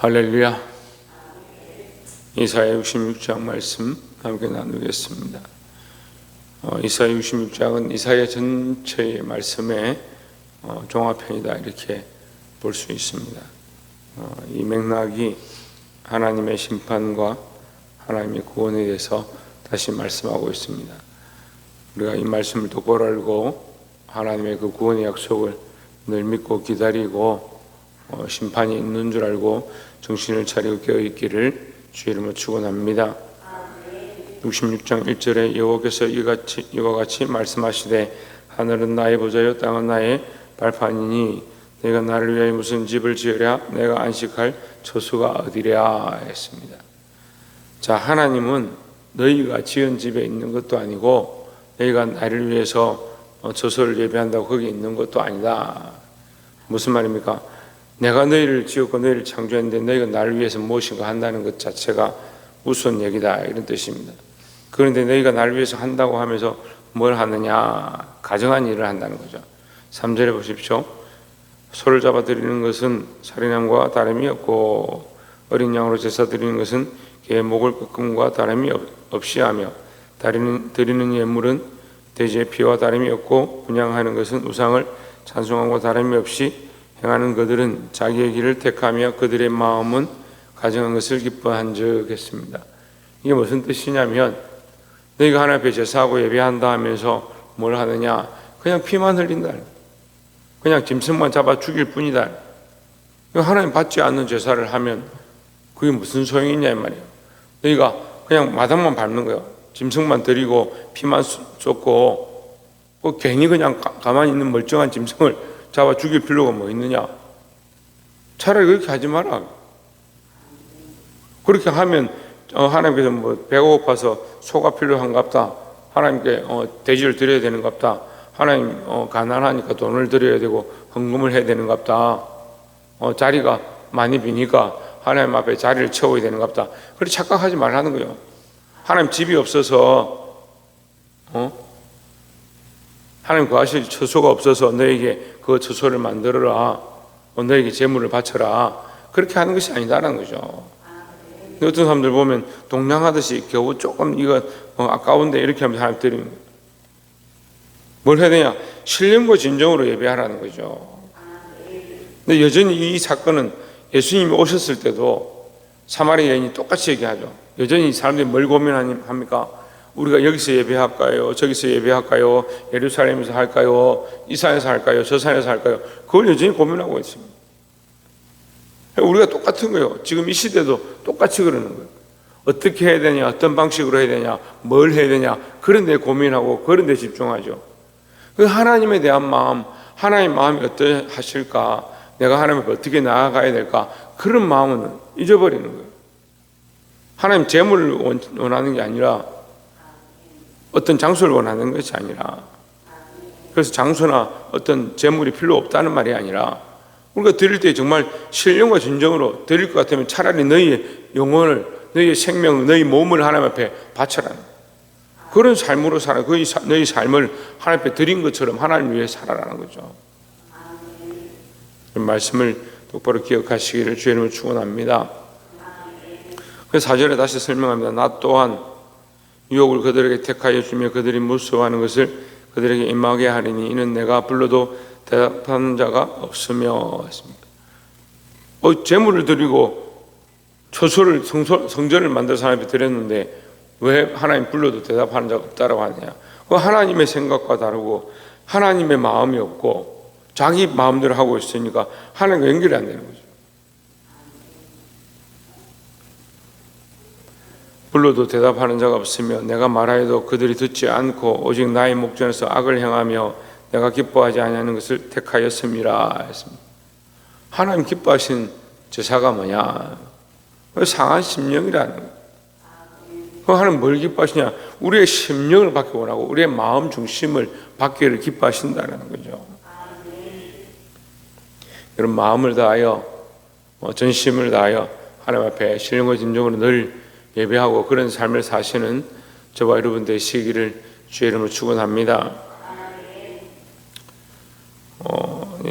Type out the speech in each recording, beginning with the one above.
할렐루야. 이사야 66장 말씀 함께 나누겠습니다. 이사야 66장은 이사야 전체의 말씀의 종합편이다 이렇게 볼 수 있습니다. 이 맥락이 하나님의 심판과 하나님의 구원에 대해서 다시 말씀하고 있습니다. 우리가 이 말씀을 똑바로 알고 하나님의 그 구원의 약속을 늘 믿고 기다리고 심판이 있는 줄 알고 정신을 차리고 깨어있기를 주의 이름으로 축원합니다. 66장 1절에 여호와께서 이와 같이 말씀하시되 하늘은 나의 보좌요 땅은 나의 발판이니 내가 나를 위하여 무슨 집을 지으랴 내가 안식할 처소가 어디랴 했습니다. 자, 하나님은 너희가 지은 집에 있는 것도 아니고 너희가 나를 위해서 처소를 예배한다고 거기 있는 것도 아니다. 무슨 말입니까? 내가 너희를 지었고 너희를 창조했는데 너희가 나를 위해서 무엇인가 한다는 것 자체가 우스운 얘기다 이런 뜻입니다. 그런데 너희가 나를 위해서 한다고 하면서 뭘 하느냐? 가정한 일을 한다는 거죠. 3절에 보십시오. 소를 잡아 드리는 것은 살인함과 다름이 없고 어린 양으로 제사 드리는 것은 개의 목을 꺾음과 다름이 없이 하며 드리는 예물은 돼지의 피와 다름이 없고 분향하는 것은 우상을 찬송함과 다름이 없이 행하는 그들은 자기의 길을 택하며 그들의 마음은 가정한 것을 기뻐한즉 했습니다. 이게 무슨 뜻이냐면 너희가 하나님 앞에 제사하고 예배한다 하면서 뭘 하느냐? 그냥 피만 흘린다. 그냥 짐승만 잡아 죽일 뿐이다. 하나님 받지 않는 제사를 하면 그게 무슨 소용이 있냐 이 말이에요. 너희가 그냥 마당만 밟는 거예요. 짐승만 드리고 피만 쏟고 괜히 그냥 가만히 있는 멀쩡한 짐승을 잡아 죽일 필요가 뭐 있느냐? 차라리 그렇게 하지 마라. 그렇게 하면 하나님께서 뭐 배가 고파서 소가 필요한갑다. 하나님께 돼지를 드려야 되는갑다. 하나님 가난하니까 돈을 드려야 되고 헌금을 해야 되는갑다. 자리가 많이 비니까 하나님 앞에 자리를 채워야 되는갑다. 그렇게 착각하지 말라는 거예요. 하나님 집이 없어서 하나님 구하실 처소가 없어서 너에게 그 처소를 만들어라. 너에게 재물을 바쳐라. 그렇게 하는 것이 아니다라는 거죠. 어떤 사람들 보면 동냥하듯이 겨우 조금 이거 아까운데 이렇게 하면서 하나님 드리는 거예요. 뭘 해야 되냐? 신령과 진정으로 예배하라는 거죠. 근데 여전히 이 사건은 예수님이 오셨을 때도 사마리아 여인이 똑같이 얘기하죠. 여전히 사람들이 뭘 고민합니까? 우리가 여기서 예배할까요? 저기서 예배할까요? 예루살렘에서 할까요? 이 산에서 할까요? 저 산에서 할까요? 그걸 여전히 고민하고 있습니다. 우리가 똑같은 거예요. 지금 이 시대도 똑같이 그러는 거예요. 어떻게 해야 되냐? 어떤 방식으로 해야 되냐? 뭘 해야 되냐? 그런 데 고민하고 그런 데 집중하죠. 그 하나님에 대한 마음, 하나님의 마음이 어떠하실까? 내가 하나님 앞에 어떻게 나아가야 될까? 그런 마음은 잊어버리는 거예요. 하나님 재물을 원하는 게 아니라 어떤 장소를 원하는 것이 아니라, 그래서 장소나 어떤 재물이 필요 없다는 말이 아니라 우리가 드릴 때 정말 신령과 진정으로 드릴 것 같으면 차라리 너희의 영혼을, 너희의 생명을, 너희 몸을 하나님 앞에 바쳐라. 그런 삶으로 살아. 너희 삶을 하나님 앞에 드린 것처럼 하나님 위해 살아라는 거죠. 말씀을 똑바로 기억하시기를 주의 이름으로 축원합니다. 그래서 4절에 다시 설명합니다. 나 또한 유혹을 그들에게 택하여 주며 그들이 무서워하는 것을 그들에게 임하게 하리니 이는 내가 불러도 대답하는 자가 없으며 했습니다. 제물을 드리고 처소를 성전을 만들어서 하나님 앞에 드렸는데 왜 하나님 불러도 대답하는 자가 없다라고 하느냐? 하나님의 생각과 다르고 하나님의 마음이 없고 자기 마음대로 하고 있으니까 하나님과 연결이 안 되는 거죠. 불러도 대답하는 자가 없으며 내가 말하여도 그들이 듣지 않고 오직 나의 목전에서 악을 행하며 내가 기뻐하지 아니하는 것을 택하였음이라 했습니다. 하나님 기뻐하신 제사가 뭐냐? 상한 심령이라는 거예요. 하나님 뭘 기뻐하시냐? 우리의 심령을 받기 원하고 우리의 마음 중심을 받기를 기뻐하신다는 거죠. 여러분 마음을 다하여 전심을 다하여 하나님 앞에 신령과 진정으로 늘 예배하고 그런 삶을 사시는 저와 여러분 되시기를 주의 이름으로 축원합니다.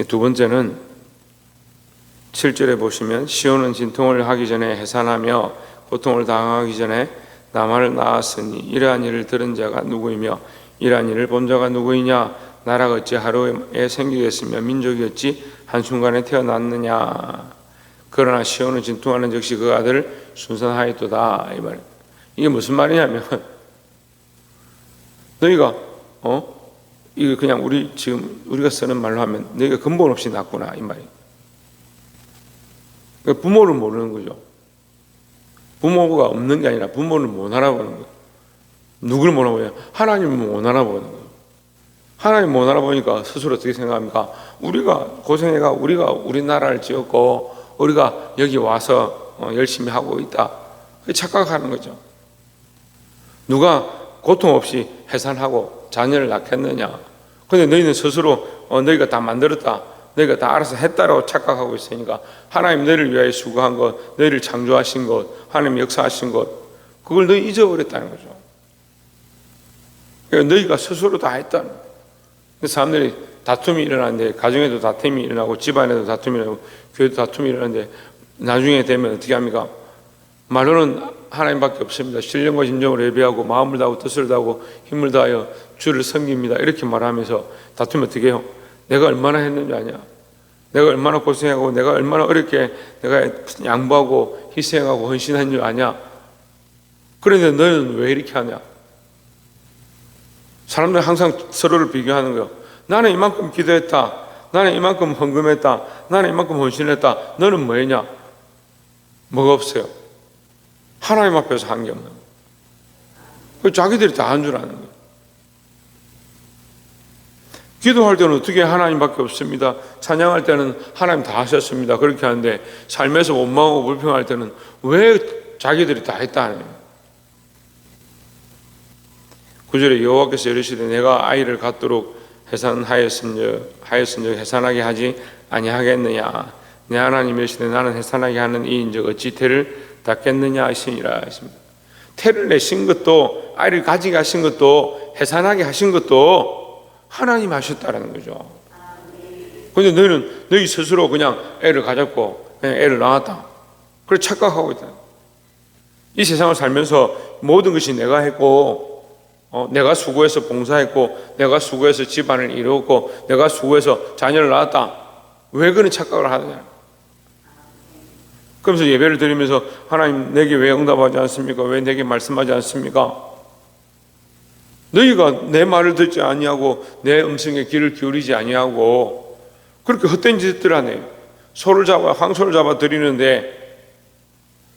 두 번째는 7절에 보시면 시온은 진통을 하기 전에 해산하며 고통을 당하기 전에 남한을 낳았으니 이러한 일을 들은 자가 누구이며 이러한 일을 본 자가 누구이냐? 나라가 어찌 하루에 생기겠으며 민족이 어찌 한순간에 태어났느냐? 그러나 시온은 진통하는 즉시 그 아들을 순산하였도다. 이 말이에요. 이게 무슨 말이냐면 너희가 이거 그냥 우리가 쓰는 말로 하면 너희가 근본 없이 낳구나 이 말이에요. 그러니까 부모를 모르는 거죠. 부모가 없는 게 아니라 부모를 못 알아보는 거예요. 누굴 못 알아보냐? 하나님을 못 알아보는 거예요. 하나님 못 알아보니까 스스로 어떻게 생각합니까? 우리가 고생해가 우리가 우리나라를 지었고 우리가 여기 와서 열심히 하고 있다. 착각하는 거죠. 누가 고통 없이 해산하고 자녀를 낳겠느냐? 근데 너희는 스스로 너희가 다 만들었다. 너희가 다 알아서 했다라고 착각하고 있으니까 하나님 너희를 위하여 수고한 것, 너희를 창조하신 것, 하나님 역사하신 것, 그걸 너희 잊어버렸다는 거죠. 그러니까 너희가 스스로 다 했다는 거예요. 사람들이 다툼이 일어나는데 가정에도 다툼이 일어나고 집안에도 다툼이 일어나고 교회도 다툼이 일어나는데 나중에 되면 어떻게 합니까? 말로는 하나님밖에 없습니다. 신령과 진정으로 예배하고 마음을 다하고 뜻을 다하고 힘을 다하여 주를 섬깁니다. 이렇게 말하면서 다투면 어떻게 해요? 내가 얼마나 했는지 아냐? 내가 얼마나 고생하고 내가 얼마나 어렵게 내가 양보하고 희생하고 헌신한 줄 아냐? 그런데 너는 왜 이렇게 하냐? 사람들은 항상 서로를 비교하는 거예요. 나는 이만큼 기도했다. 나는 이만큼 헌금했다. 나는 이만큼 헌신했다. 너는 뭐 했냐? 뭐가 없어요? 하나님 앞에서 한 게 없는 거예요. 자기들이 다 한 줄 아는 거예요. 기도할 때는 어떻게 하나님밖에 없습니다. 찬양할 때는 하나님 다 하셨습니다. 그렇게 하는데 삶에서 원망하고 불평할 때는 왜 자기들이 다 했다 하는 거예요. 9절에 여호와께서 이르시되 내가 아이를 갖도록 해산하였은즉 해산하게 하지 아니하겠느냐? 내 하나님 이르시되 나는 해산하게 하는 이인즉 어찌 태를 닦겠느냐 하시니라 하십니다. 태를 내신 것도 아이를 가지게 하신 것도 해산하게 하신 것도 하나님 하셨다라는 거죠. 그런데 너희 스스로 그냥 애를 가졌고 그냥 애를 낳았다. 그래 착각하고 있다. 이 세상을 살면서 모든 것이 내가 했고 내가 수고해서 봉사했고 내가 수고해서 집안을 이루었고 내가 수고해서 자녀를 낳았다. 왜 그런 착각을 하느냐? 그러면서 예배를 드리면서 하나님 내게 왜 응답하지 않습니까? 왜 내게 말씀하지 않습니까? 너희가 내 말을 듣지 아니하고 내 음성에 귀를 기울이지 아니하고 그렇게 헛된 짓들 하네. 황소를 잡아 드리는데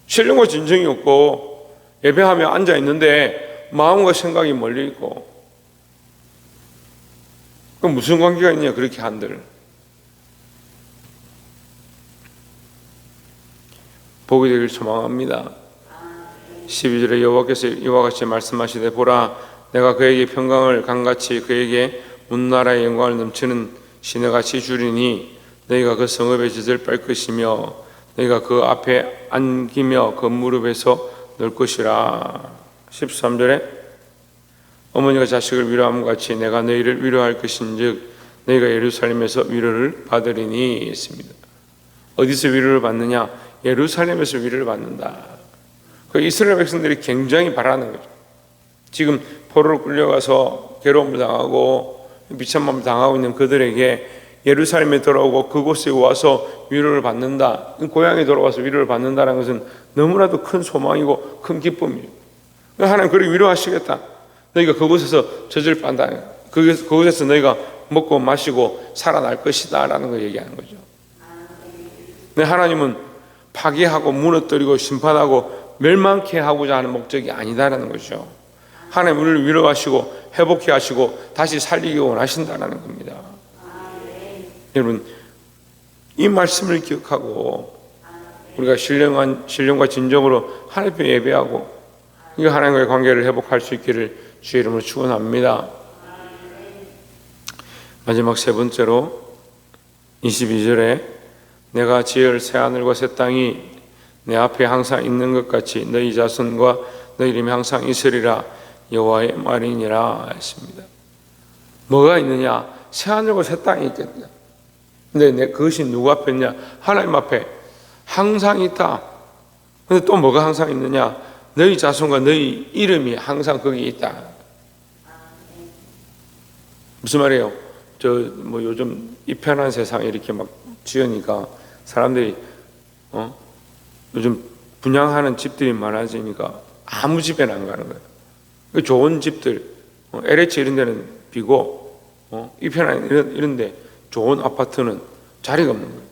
신령과 진정이 없고 예배하며 앉아 있는데 마음과 생각이 멀리 있고 그럼 무슨 관계가 있냐 그렇게 한들. 복이 되길 소망합니다. 12절에 여호와께서 이와 같이 말씀하시되 보라 내가 그에게 평강을 강같이 그에게 문나라의 영광을 넘치는 시내같이 주리니 너희가 그 성읍의 젖을 뺄 것이며 너희가 그 앞에 안기며 그 무릎에서 넣을 것이라. 13절에 어머니가 자식을 위로함과 같이 내가 너희를 위로할 것인즉 너희가 예루살렘에서 위로를 받으리니 했습니다. 어디서 위로를 받느냐? 예루살렘에서 위로를 받는다. 그 이스라엘 백성들이 굉장히 바라는 거죠. 지금 포로로 끌려가서 괴로움을 당하고 비참함을 당하고 있는 그들에게 예루살렘에 돌아오고 그곳에 와서 위로를 받는다. 고향에 돌아와서 위로를 받는다는 것은 너무나도 큰 소망이고 큰 기쁨이에요. 하나님 그를 위로하시겠다. 너희가 그곳에서 젖을 빤다. 그곳에서 너희가 먹고 마시고 살아날 것이다 라는 걸 얘기하는 거죠. 근데 하나님은 파괴하고 무너뜨리고 심판하고 멸망케 하고자 하는 목적이 아니다라는 거죠. 하나님 우리를 위로하시고 회복케 하시고 다시 살리기 원하신다는 겁니다. 여러분 이 말씀을 기억하고 우리가 신령과 진정으로 하나님 앞에 예배하고 이 하나님과의 관계를 회복할 수 있기를 주의 이름으로 축원합니다. 마지막 세 번째로 22절에 내가 지을 새하늘과 새 땅이 내 앞에 항상 있는 것 같이 너희 자손과 너희 이름이 항상 있으리라 여호와의 말이니라 했습니다. 뭐가 있느냐? 새하늘과 새 땅이 있겠다. 근데 그것이 누구 앞에 있냐? 하나님 앞에 항상 있다. 근데 또 뭐가 항상 있느냐? 너희 자손과 너희 이름이 항상 거기에 있다. 무슨 말이에요? 요즘 이 편한 세상에 이렇게 막 지으니까 사람들이 요즘 분양하는 집들이 많아지니까 아무 집에나 안 가는 거예요. 좋은 집들, LH 이런 데는 비고, 이 편한 이런 데 좋은 아파트는 자리가 없는 거예요.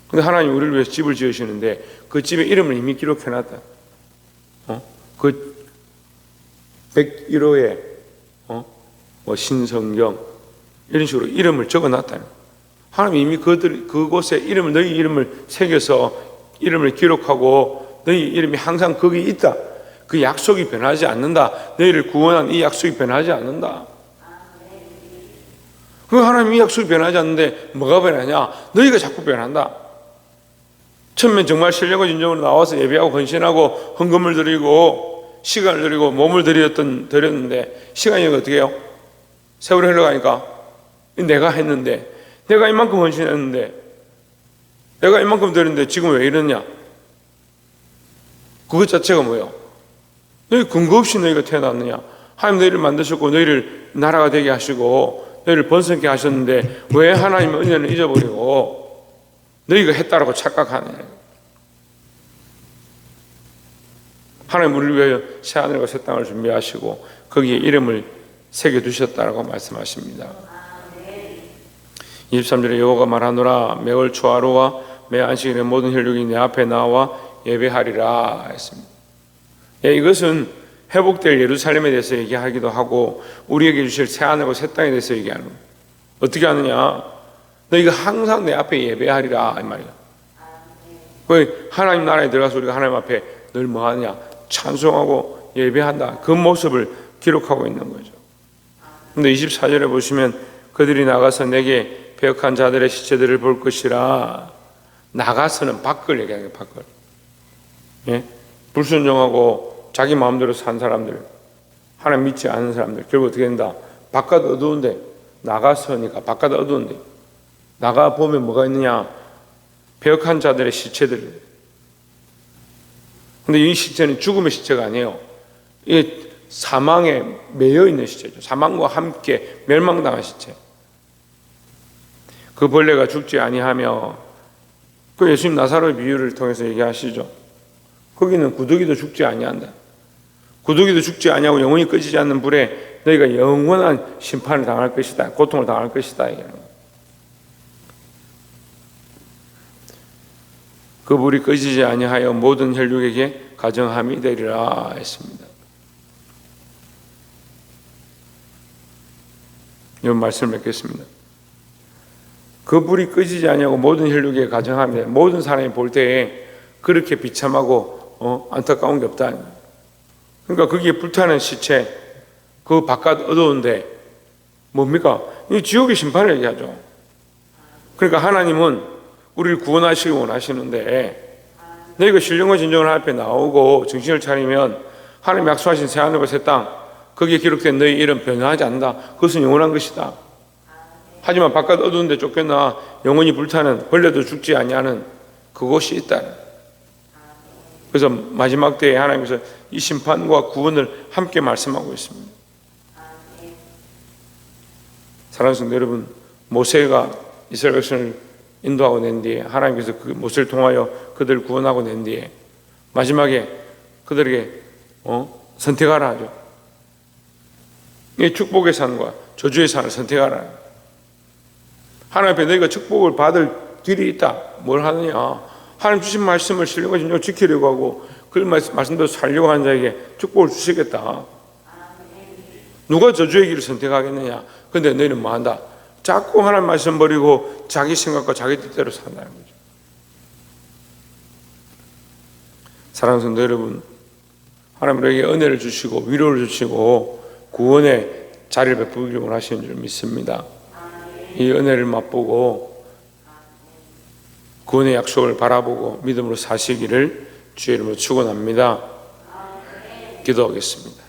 근데 하나님 우리를 위해서 집을 지으시는데 그 집의 이름을 이미 기록해놨다. 그 101호에 신성경 이런 식으로 이름을 적어놨다는 거예요. 하나님 이미 그곳에 너희 이름을 새겨서 이름을 기록하고 너희 이름이 항상 거기 있다. 그 약속이 변하지 않는다. 너희를 구원한 이 약속이 변하지 않는다. 그 하나님 이 약속이 변하지 않는데 뭐가 변하냐? 너희가 자꾸 변한다. 처음엔 정말 신령과 진정으로 나와서 예배하고 헌신하고 헌금을 드리고 시간을 드리고 몸을 드렸는데 시간이 어떻게 해요? 세월이 흘러가니까 내가 했는데 내가 이만큼 헌신했는데 내가 이만큼 드렸는데 지금 왜 이러냐? 그것 자체가 뭐예요? 너희 근거 없이 너희가 태어났느냐? 하나님 너희를 만드셨고 너희를 나라가 되게 하시고 너희를 번성케 하셨는데 왜 하나님의 은혜는 잊어버리고 너희가 했다라고 착각하느냐? 하나님 우리를 위하여 새하늘과 새 땅을 준비하시고 거기에 이름을 새겨두셨다라고 말씀하십니다. 23절에 여호와가 말하노라 매월 초하루와 매 안식일에 모든 혈육이 내 앞에 나와 예배하리라 했습니다. 이것은 회복될 예루살렘에 대해서 얘기하기도 하고 우리에게 주실 새하늘과 새 땅에 대해서 얘기하는 거예요. 어떻게 하느냐? 너희가 항상 내 앞에 예배하리라 이 말이야. 왜 하나님 나라에 들어가서 우리가 하나님 앞에 늘 뭐하냐? 찬송하고 예배한다. 그 모습을 기록하고 있는 거죠. 근데 24절에 보시면 그들이 나가서 내게 배역한 자들의 시체들을 볼 것이라. 나가서는 밖을 얘기하는 거예요. 밖을. 예? 불순종하고 자기 마음대로 산 사람들, 하나님 믿지 않은 사람들 결국 어떻게 된다? 바깥 어두운데 나가서니까 바깥 어두운데 나가 보면 뭐가 있느냐? 배역한 자들의 시체들. 근데 이 시체는 죽음의 시체가 아니에요. 이게 사망에 매여 있는 시체죠. 사망과 함께 멸망당한 시체. 그 벌레가 죽지 아니하며, 그 예수님 나사로의 비유를 통해서 얘기하시죠. 거기는 구더기도 죽지 아니한다. 구더기도 죽지 아니하고 영원히 꺼지지 않는 불에 너희가 영원한 심판을 당할 것이다. 고통을 당할 것이다. 얘기하는 거예요. 그 불이 꺼지지 아니하여 모든 혈육에게 가정함이 되리라 했습니다. 이 말씀을 맺겠습니다. 그 불이 꺼지지 아니하고 모든 혈육에게 가정함이 되리라. 모든 사람이 볼 때에 그렇게 비참하고 안타까운 게 없다. 그러니까 거기에 불타는 시체, 그 바깥 어두운데 뭡니까? 이 지옥의 심판을 얘기하죠. 그러니까 하나님은 우리를 구원하시기 원하시는데 너희가 신령과 진정을 앞에 나오고 정신을 차리면 하나님 약속하신 새하늘과 새 땅, 거기에 기록된 너희 이름 변하지 않는다. 그것은 영원한 것이다. 하지만 바깥 어두운 데 쫓겨나 영원히 불타는 벌레도 죽지 아니하는 그곳이 있다. 그래서 마지막 때에 하나님께서 이 심판과 구원을 함께 말씀하고 있습니다. 사랑하는 성도 여러분, 모세가 이스라엘 백성을 인도하고 낸 뒤에 하나님께서 그 모세를 통하여 그들을 구원하고 낸 뒤에 마지막에 그들에게 선택하라 하죠. 이 축복의 산과 저주의 산을 선택하라. 하나님 앞에 너희가 축복을 받을 길이 있다. 뭘 하느냐? 하나님 주신 말씀을 신령과 진정으로 지키려고 하고 그 말씀대로 살려고 하는 자에게 축복을 주시겠다. 누가 저주의 길을 선택하겠느냐? 근데 너희는 뭐 한다? 자꾸 하나님 말씀 버리고 자기 생각과 자기 뜻대로 산다는 거죠. 사랑하는 성도 여러분, 하나님 우리에게 은혜를 주시고 위로를 주시고 구원의 자리를 베푸기를 원하시는 줄 믿습니다. 이 은혜를 맛보고 구원의 약속을 바라보고 믿음으로 사시기를 주의 이름으로 축원합니다. 기도하겠습니다.